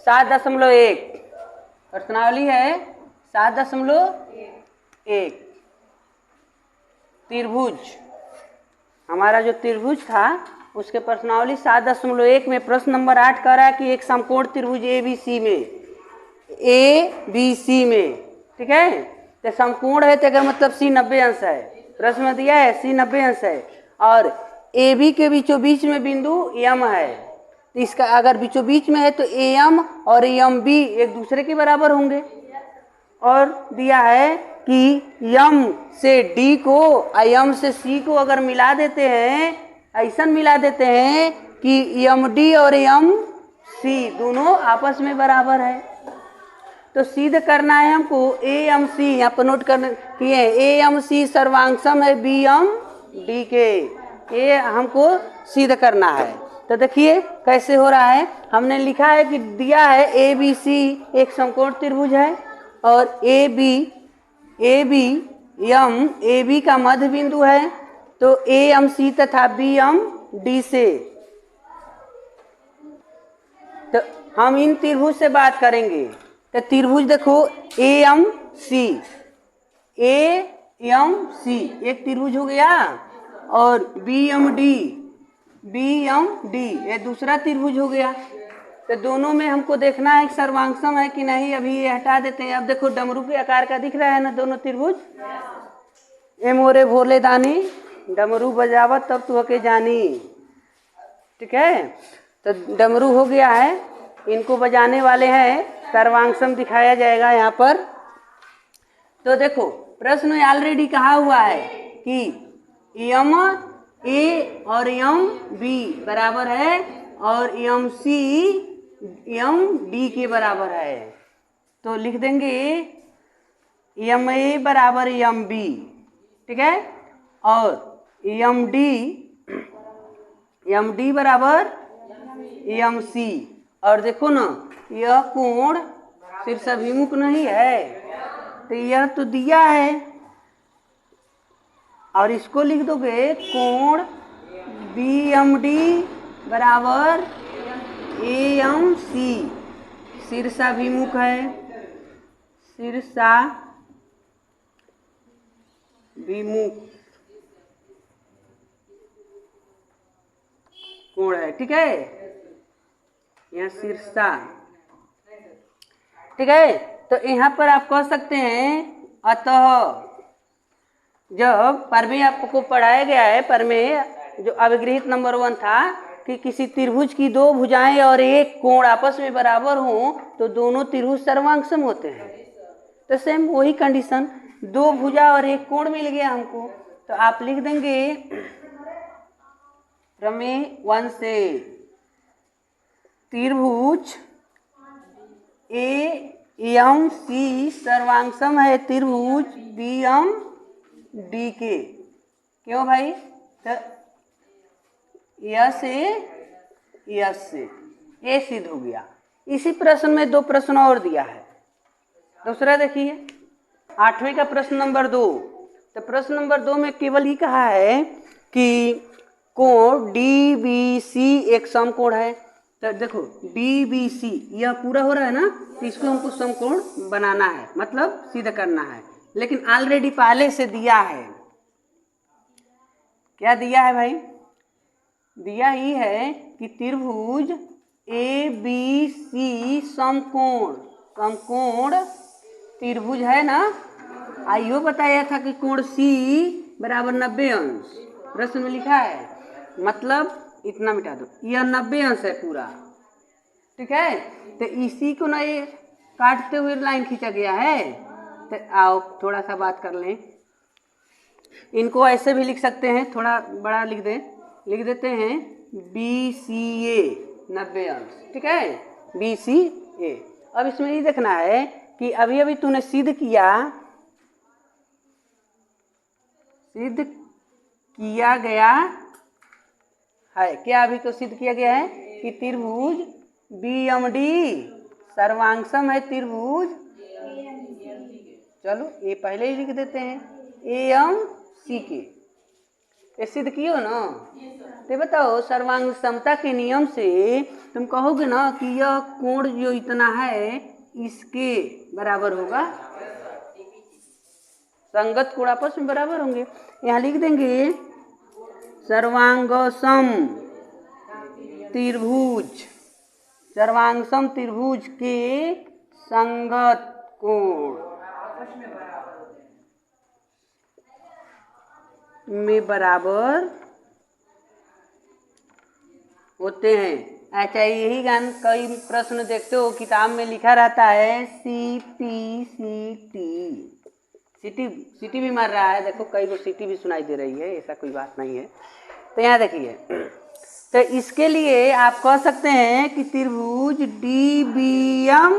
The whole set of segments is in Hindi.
7.1 प्रश्नावली है 7.1 त्रिभुज। हमारा जो त्रिभुज था उसके प्रश्नावली 7.1 में प्रश्न नंबर 8 कह रहा है कि एक समकोण त्रिभुज ABC में, ठीक है। तो समकोण है तो अगर मतलब C 90 अंश है, प्रश्न में दिया है C 90 अंश है और AB के बीचों बीच में बिंदु M है, तो इसका अगर बीचों बीच में है तो AM और MB एक दूसरे के बराबर होंगे। और दिया है कि M से D को M से C को अगर मिला देते हैं, ऐसा मिला देते हैं कि MD और MC दोनों आपस में बराबर है। तो सिद्ध करना है हमको AMC, यहाँ पर नोट करने किए AMC सर्वांगसम है BMD के, ये हमको सिद्ध करना है। तो देखिए कैसे हो रहा है। हमने लिखा है कि दिया है ABC एक समकोण त्रिभुज है और AB का मध्य बिंदु है, तो AMC तथा BMD से। तो हम इन त्रिभुज से बात करेंगे। तो त्रिभुज देखो AMC एक त्रिभुज हो गया और BMD ये दूसरा त्रिभुज हो गया। तो दोनों में हमको देखना है सर्वांगसम है कि नहीं। अभी ये हटा देते हैं। अब देखो डमरू के आकार का दिख रहा है ना दोनों त्रिभुज। ए मोरे भोले दानी डमरू बजावत तब तू हके जानी, ठीक है। तो डमरू हो गया है, इनको बजाने वाले हैं, सर्वांगसम दिखाया जाएगा यहाँ पर। तो देखो प्रश्न में ऑलरेडी कहा हुआ है कि MA और MB बराबर है और MC MD के बराबर है। तो लिख देंगे MA बराबर MB, ठीक है, और MD बराबर MC। और देखो ना यह कोण शीर्षाभिमुख नहीं है, तो यह तो दिया है और इसको लिख दोगे कोण BMD बराबर AMC, शीर्षाभिमुख है, शीर्षाभिमुख कोण है, ठीक है। यह शीर्षा, ठीक है। तो यहाँ पर आप कह सकते हैं अतः जब परमेय आपको पढ़ाया गया है, परमेय जो अभिगृहित नंबर 1 था कि किसी त्रिभुज की दो भुजाएं और एक कोण आपस में बराबर हों तो दोनों त्रिभुज सर्वांगसम होते हैं। तो सेम वही कंडीशन, दो भुजा और एक कोण मिल गया हमको, तो आप लिख देंगे प्रमेय 1 से त्रिभुज AMC सर्वांगसम है त्रिभुज BMD के। क्यों भाई? तो यस से ये सिद्ध हो गया। इसी प्रश्न में 2 प्रश्न और दिया है। दूसरा देखिए 8वें का प्रश्न नंबर 2। तो प्रश्न नंबर 2 में केवल ही कहा है कि कोण DBC एक समकोण है। तो देखो DBC यह पूरा हो रहा है ना, तो इसको हमको समकोण बनाना है, मतलब सिद्ध करना है। लेकिन ऑलरेडी पहले से दिया है। क्या दिया है भाई? दिया ही है कि त्रिभुज ABC समकोण त्रिभुज है ना। आइयो बताया था कि कोण C बराबर 90 अंश, प्रश्न में लिखा है, मतलब इतना मिटा दो, यह 90 अंश है पूरा, ठीक है। तो इसी को ना ये काटते हुए लाइन खींचा गया है। तो आओ थोड़ा सा बात कर लें। इनको ऐसे भी लिख सकते हैं, थोड़ा बड़ा लिख देते हैं BCA 90 अंश, ठीक है, BCA। अब इसमें ये देखना है कि अभी अभी तूने सिद्ध किया गया है क्या? अभी तो सिद्ध किया गया है कि त्रिभुज BMD सर्वांगसम है त्रिभुज, चलो ये पहले ही लिख देते हैं AMC के। ये सिद्ध किए हो ना। तो बताओ सर्वांग समता के नियम से तुम कहोगे ना कि यह कोण जो इतना है इसके बराबर होगा, संगत कोण आपस में बराबर होंगे। यहाँ लिख देंगे सर्वांग सम त्रिभुज, सर्वांग सम त्रिभुज के संगत कोण में बराबर होते हैं। अच्छा यही गान कई प्रश्न देखते हो किताब में लिखा रहता है सीटी भी मार रहा है। देखो कई को सीटी भी सुनाई दे रही है, ऐसा कोई बात नहीं है। तो यहाँ देखिए, तो इसके लिए आप कह सकते हैं कि त्रिभुज डीबीएम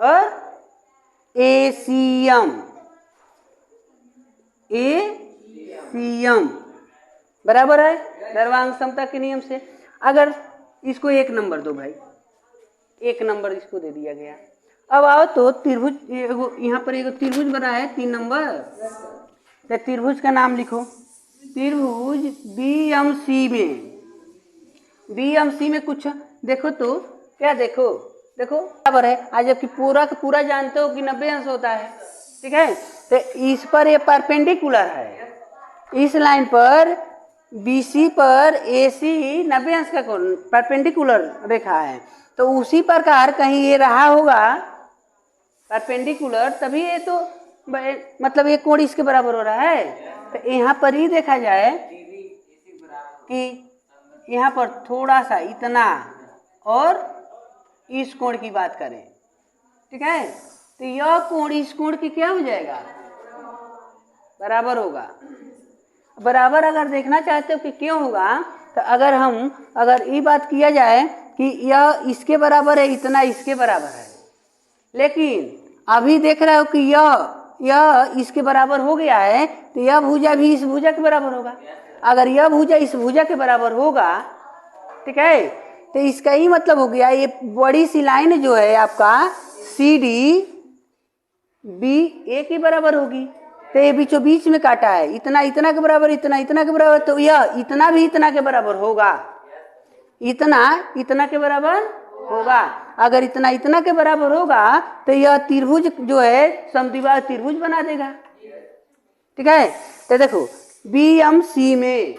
और एसीएम बराबर है सर्वांग समता के नियम से। अगर इसको 1 नंबर दो भाई, 1 नंबर इसको दे दिया गया। अब आओ तो त्रिभुज, यहाँ पर एक त्रिभुज बना है 3 नंबर, तो त्रिभुज का नाम लिखो। त्रिभुज बीएमसी में कुछ देखो तो क्या देखो बराबर है। आज जबकि पूरा का पूरा जानते हो कि 90 अंश होता है, ठीक है। तो इस पर ये परपेंडिकुलर है, इस लाइन पर BC पर AC 90 अंश का कोण परपेंडिकुलर रेखा है। तो उसी प्रकार कहीं ये रहा होगा परपेंडिकुलर, तभी ये तो मतलब ये कोण इसके बराबर हो रहा है। तो यहाँ पर ही देखा जाए कि यहाँ पर थोड़ा सा इतना और इस कोण की बात करें, ठीक है, तो यह कोण इस कोण की क्या हो जाएगा, बराबर होगा। बराबर अगर देखना चाहते हो कि क्यों होगा, तो अगर ये बात किया जाए कि यह इसके बराबर है, इतना इसके बराबर है, लेकिन अभी देख रहे हो कि यह इसके बराबर हो गया है, तो यह भुजा भी इस भुजा के बराबर होगा। अगर यह भुजा इस भुजा के बराबर होगा, ठीक है, तो इसका ही मतलब हो गया ये बड़ी सी लाइन जो है आपका CD भी एक ही बराबर होगी। तो ये बीचों बीच में काटा है, इतना के बराबर, इतना के बराबर, तो यह इतना भी इतना के बराबर होगा, इतना के बराबर होगा। अगर इतना के बराबर होगा तो यह त्रिभुज जो है समद्विबाहु त्रिभुज बना देगा, ठीक है। तो देखो BMC में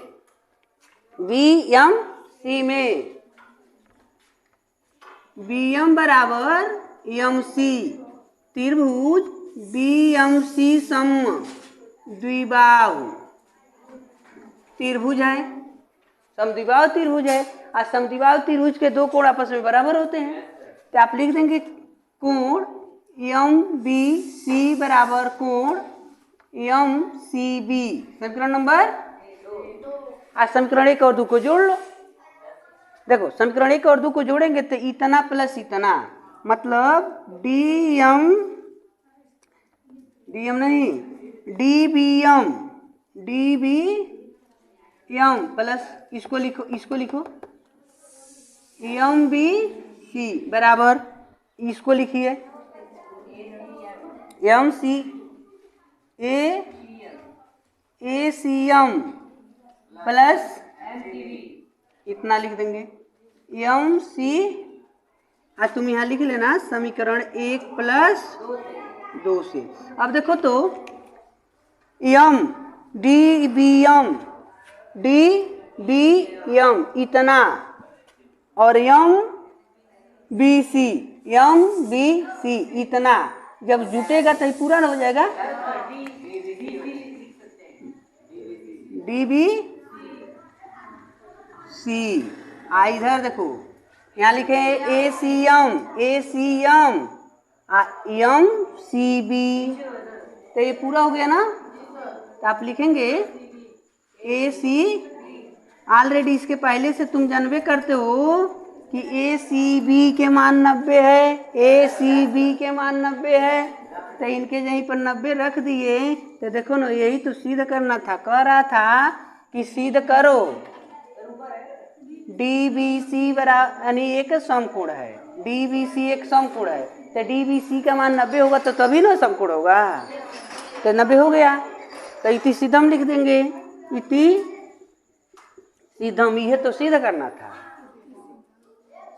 BM बराबर MC, त्रिभुज BMC सम द्विबाहु त्रिभुज है, समद्विबाहु त्रिभुज है। और समद्विबाहु त्रिभुज के 2 कोण आपस में बराबर होते हैं। तो आप लिख देंगे कोण MBC बराबर कोण MCB, समीकरण नंबर 2। आज समीकरण 1 और 2 को जोड़ लो। देखो समीकरण 1 और 2 को जोड़ेंगे तो इतना प्लस इतना मतलब DBM प्लस इसको लिखो MBC बराबर इसको लिखिए ACM प्लस इतना लिख देंगे MC। आज तुम यहाँ लिख लेना समीकरण 1 प्लस 2 से। अब देखो तो DBM इतना और MBC इतना, जब जुटेगा तो पूरा ना हो जाएगा DBC। इधर देखो यहाँ लिखे ACM MCB, तो ये पूरा हो गया ना। तो आप लिखेंगे AC, ऑलरेडी इसके पहले से तुम जानबे करते हो कि ACB के मान 90 है, ACB के मान 90 है, तो इनके यहीं पर 90 रख दिए। तो देखो ना यही तो सिद्ध करना था, कह रहा था कि सिद्ध करो DBC बराबर यानी एक समकोण है, DBC एक समकोण है, तो DBC का मान 90 होगा तो तभी ना समकोण होगा। तो 90 हो गया। तो इति सीधम लिख देंगे, इति सीधम, ये तो सिद्ध करना था,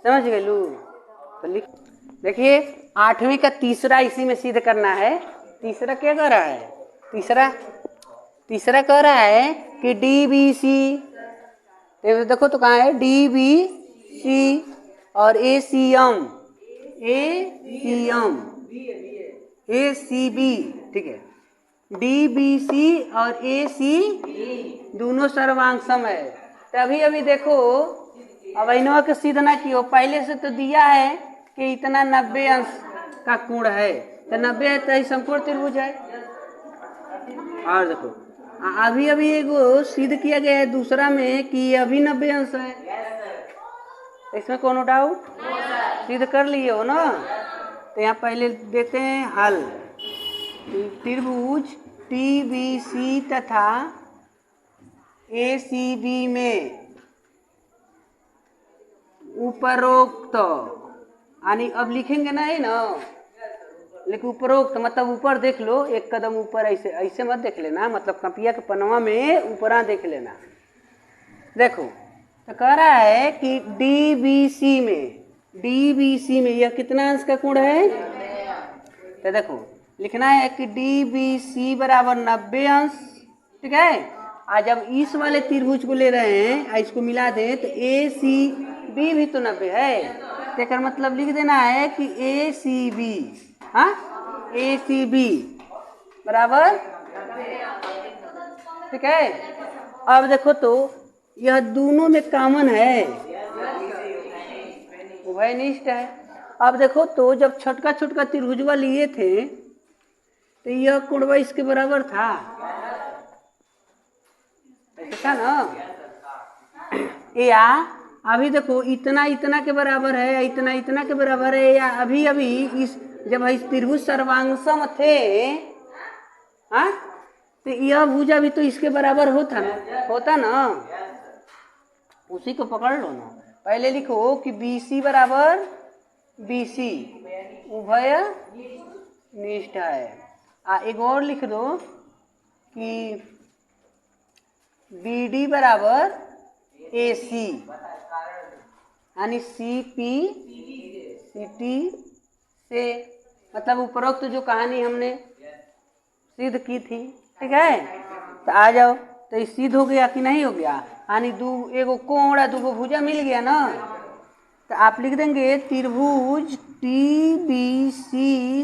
समझ गए लू। तो लिख देखिए 8वीं का तीसरा इसी में सिद्ध करना है। तीसरा क्या कर रहा है, तीसरा कह रहा है कि DBC, देखो तो कहाँ है DBC और ACB, ठीक है। DBC और AC दोनों सर्वांग सम है। तभी अभी देखो अब इनों के सिद्ध ना कियो, पहले से तो दिया है कि इतना 90 अंश का कोण है, तो 90 है तो समकोण त्रिभुज है। और देखो अभी एगो सिद्ध किया गया है दूसरा में कि अभी 90 अंश है, इसमें कोनो डाउट, सिद्ध कर लिए हो ना। तो यहाँ पहले देते हैं हल। त्रिभुज TBC तथा ACB में उपरोक्त, यानी अब लिखेंगे नहीं ना, लेकिन उपरोक्त मतलब ऊपर देख लो, एक कदम ऊपर, ऐसे मत देख लेना, मतलब कपिया के पन्नवा में ऊपरा देख लेना। देखो तो कह रहा है कि DBC में यह कितना अंश का कोण है, तो देखो लिखना है कि DBC बराबर 90 अंश, ठीक है। आज जब इस वाले त्रिभुज को ले रहे हैं, इसको मिला दें तो ACB भी तो 90 है, तो मतलब लिख देना है कि ACB, हाँ ACB बराबर, ठीक है। अब देखो तो यह दोनों में कॉमन है, उभयनिष्ठ है। अब देखो तो जब छोटका त्रिभुजवा लिए थे तो यह कोणवा इसके बराबर था, ऐसा था ना। या अभी देखो इतना के बराबर है, इतना के बराबर है, या अभी इस जब इस त्रिभुज सर्वांगसम थे, हाँ, तो यह भुजा भी तो इसके बराबर होता ना, उसी को पकड़ लो ना। पहले लिखो कि BC बराबर BC उभय निष्ठ है। एक और लिख दो कि BD बराबर AC, यानी CP CT से, मतलब उपरोक्त जो कहानी हमने सिद्ध की थी, ठीक है। तो आ जाओ, तो ये सिद्ध हो गया कि नहीं हो गया, यानी एगो कोण दूगो भुजा मिल गया ना। तो आप लिख देंगे त्रिभुज TBC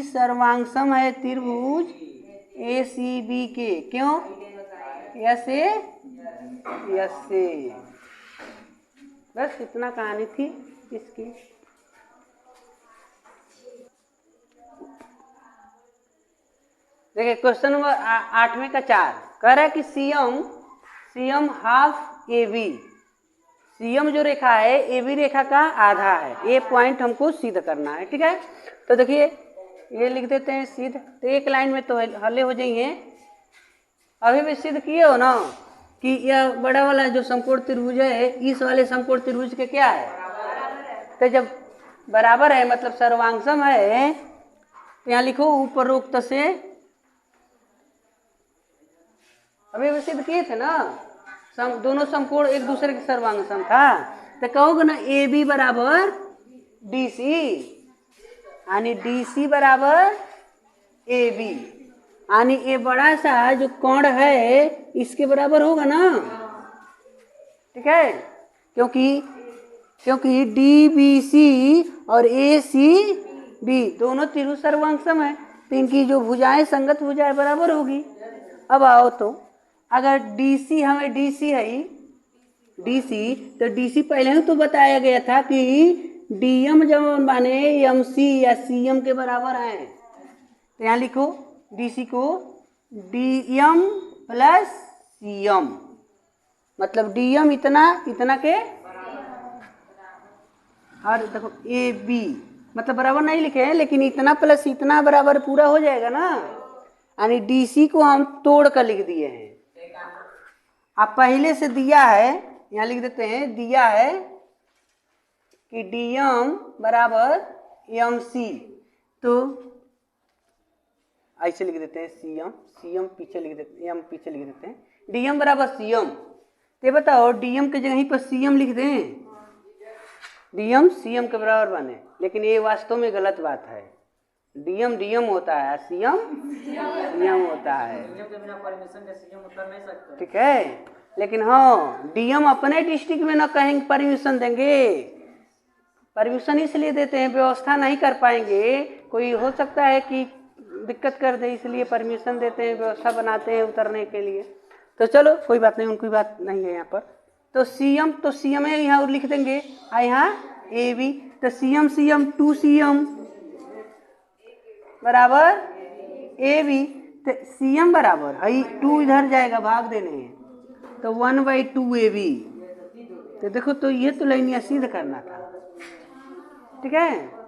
सर्वांगसम है त्रिभुज ACB के, क्यों, ऐसे बस इतना कहानी थी इसकी। देखिए क्वेश्चन नंबर 8वें का 4 कह रहा है कि CM हाफ AB, CM जो रेखा है AB रेखा का आधा है, ये पॉइंट हमको सिद्ध करना है, ठीक है। तो देखिए ये लिख देते हैं सिद्ध, तो एक लाइन में तो हल्ले हो जाइए। अभी भी सिद्ध किए हो ना कि यह बड़ा वाला जो समकोण त्रिभुज है इस वाले समकोण त्रिभुज के क्या है, तो जब बराबर है मतलब सर्वांगसम है, तो यहाँ लिखो उपरोक्त से, अभी भी सिद्ध किए थे ना, दोनों समकोण एक दूसरे के सर्वांगसम था, तो कहोगे ना AB बराबर DC, यानी DC बराबर AB, यानी ये बड़ा सा जो कोण है इसके बराबर होगा ना, ठीक है। क्योंकि DBC और ACB दोनों त्रिभुज सर्वांगसम है, तो इनकी जो भुजाएं संगत भुजाएं बराबर होगी। अब आओ तो अगर DC हमें DC है DC, तो DC पहले ही तो बताया गया था कि DM जब माने MC या CM के बराबर है, तो यहाँ लिखो DC को DM प्लस CM, मतलब DM इतना के, और देखो AB मतलब बराबर नहीं लिखे हैं, लेकिन इतना प्लस इतना बराबर पूरा हो जाएगा ना, यानी DC को हम तोड़ कर लिख दिए हैं। अब पहले से दिया है, यहाँ लिख देते हैं, दिया है कि DM बराबर MC, तो ऐसे लिख देते हैं सीएम, सीएम पीछे लिख देते हैं, एम पीछे लिख देते हैं, डीएम बराबर सीएम। तो बताओ डीएम के जगह पर सीएम लिख दें, डीएम सीएम के बराबर बने, लेकिन ये वास्तव में गलत बात है। डीएम डीएम होता है, सीएम सीएम होता है, ठीक है। लेकिन हाँ डीएम अपने डिस्ट्रिक्ट में ना कहेंगे परमिशन देंगे, परमिशन इसलिए देते हैं व्यवस्था नहीं कर पाएंगे, कोई हो सकता है कि दिक्कत कर दे, इसलिए परमिशन देते हैं, व्यवस्था बनाते हैं उतरने के लिए। तो चलो कोई बात नहीं, उनकी बात नहीं है यहाँ पर। तो सीएम तो सीएम है यहाँ लिख देंगे, यहाँ ए बी, तो सीएम सीएम 2 सीएम बराबर ए बी, तो सीएम बराबर है 2 इधर जाएगा भाग देने हैं, तो 1/2 ए बी। तो देखो तो ये तो लाइन सिद्ध करना था, ठीक है।